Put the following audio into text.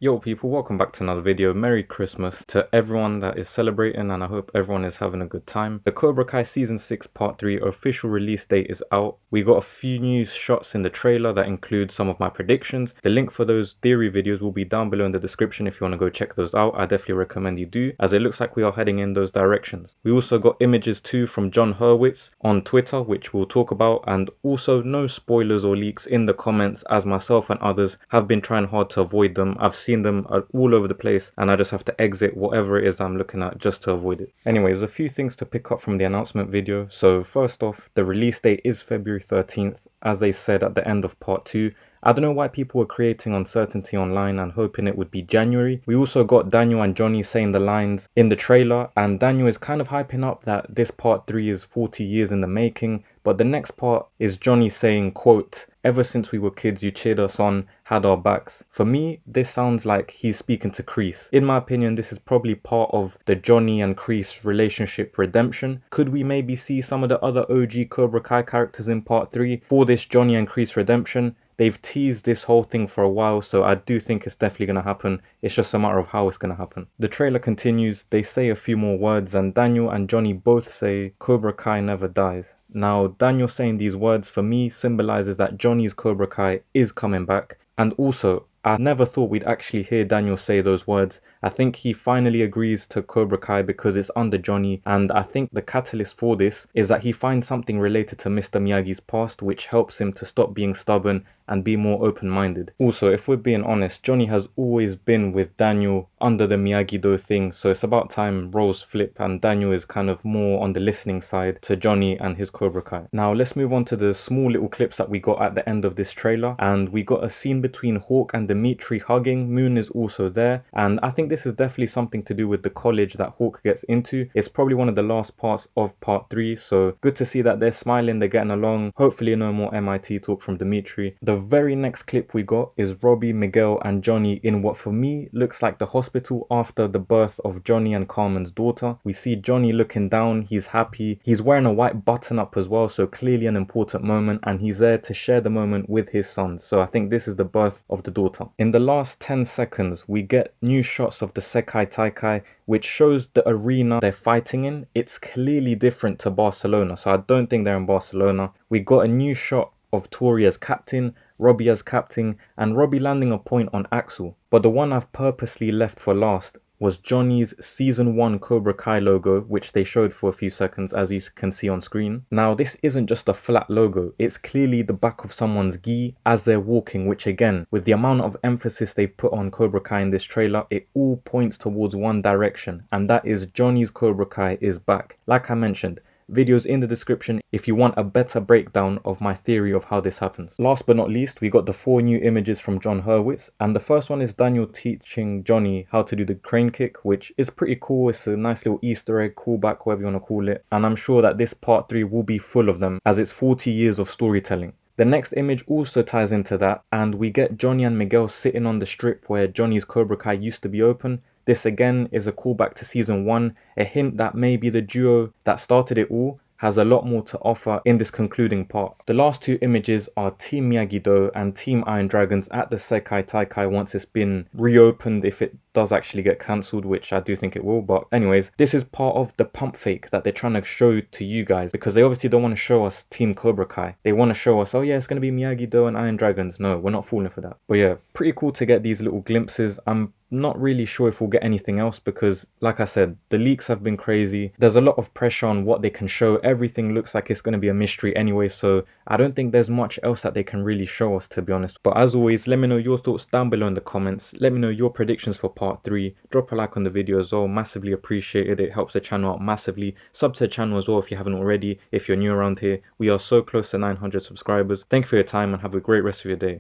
Yo people, welcome back to another video. Merry Christmas to everyone that is celebrating, and I hope everyone is having a good time. The Cobra Kai Season 6 Part 3 official release date is out. We got a few new shots in the trailer that include some of my predictions. The link for those theory videos will be down below in the description if you want to go check those out. I definitely recommend you do, as it looks like we are heading in those directions. We also got images too from John Hurwitz on Twitter, which we'll talk about, and also no spoilers or leaks in the comments, as myself and others have been trying hard to avoid them. I've seen them all over the place and I just have to exit whatever it is I'm looking at just to avoid it. Anyways, a few things to pick up from the announcement video. So first off, the release date is February 13th, as they said at the end of part 2. I don't know why people were creating uncertainty online and hoping it would be January. We also got Daniel and Johnny saying the lines in the trailer, and Daniel is kind of hyping up that this part 3 is 40 years in the making, but the next part is Johnny saying, quote, "Ever since we were kids, you cheered us on, had our backs." For me, this sounds like he's speaking to Kreese. In my opinion, this is probably part of the Johnny and Kreese relationship redemption. Could we maybe see some of the other OG Cobra Kai characters in part 3 for this Johnny and Kreese redemption? They've teased this whole thing for a while, so I do think it's definitely going to happen. It's just a matter of how it's going to happen. The trailer continues, they say a few more words, and Daniel and Johnny both say, "Cobra Kai never dies." Now, Daniel saying these words for me symbolizes that Johnny's Cobra Kai is coming back. And also, I never thought we'd actually hear Daniel say those words. I think he finally agrees to Cobra Kai because it's under Johnny, and I think the catalyst for this is that he finds something related to Mr. Miyagi's past which helps him to stop being stubborn and be more open-minded. Also, if we're being honest, Johnny has always been with Daniel under the Miyagi-Do thing, so it's about time roles flip and Daniel is kind of more on the listening side to Johnny and his Cobra Kai. Now let's move on to the small little clips that we got at the end of this trailer, and we got a scene between Hawk and Dimitri hugging. Moon is also there, and I think this is definitely something to do with the college that Hawk gets into. It's probably one of the last parts of part 3, so good to see that they're smiling, they're getting along. Hopefully no more MIT talk from Dimitri. The very next clip we got is Robbie, Miguel and Johnny in what for me looks like the hospital after the birth of Johnny and Carmen's daughter. We see Johnny looking down, he's happy, he's wearing a white button up as well, so clearly an important moment, and he's there to share the moment with his sons. So I think this is the birth of the daughter. In the last 10 seconds we get new shots of the Sekai Taikai, which shows the arena they're fighting in. It's clearly different to Barcelona, so I don't think they're in Barcelona. We got a new shot of Tori as captain, Robbie as captain, and Robbie landing a point on Axel. But the one I've purposely left for last was Johnny's Season 1 Cobra Kai logo, which they showed for a few seconds, as you can see on screen. Now this isn't just a flat logo, it's clearly the back of someone's gi as they're walking, which again, with the amount of emphasis they've put on Cobra Kai in this trailer, it all points towards one direction, and that is Johnny's Cobra Kai is back. Like I mentioned, videos in the description if you want a better breakdown of my theory of how this happens. Last but not least, we got the 4 new images from John Hurwitz, and the first one is Daniel teaching Johnny how to do the crane kick, which is pretty cool. It's a nice little Easter egg, callback, whatever you want to call it, and I'm sure that this part 3 will be full of them as it's 40 years of storytelling. The next image also ties into that, and we get Johnny and Miguel sitting on the strip where Johnny's Cobra Kai used to be open. This again is a callback to Season 1, a hint that maybe the duo that started it all has a lot more to offer in this concluding part. The last 2 images are Team Miyagi-Do and Team Iron Dragons at the Sekai Taikai once it's been reopened, if it does actually get cancelled, which I do think it will. But anyways, this is part of the pump fake that they're trying to show to you guys, because they obviously don't want to show us Team Cobra Kai. They want to show us, oh yeah, it's going to be Miyagi-Do and Iron Dragons. No, we're not falling for that. But yeah, pretty cool to get these little glimpses. I'm not really sure if we'll get anything else because, like I said, the leaks have been crazy. There's a lot of pressure on what they can show. Everything looks like it's going to be a mystery anyway, so I don't think there's much else that they can really show us, to be honest. But as always, let me know your thoughts down below in the comments. Let me know your predictions for part 3. Drop a like on the video as well, massively appreciated. It helps the channel out massively. Sub to the channel as well if you haven't already, if you're new around here. We are so close to 900 subscribers. Thank you for your time and have a great rest of your day.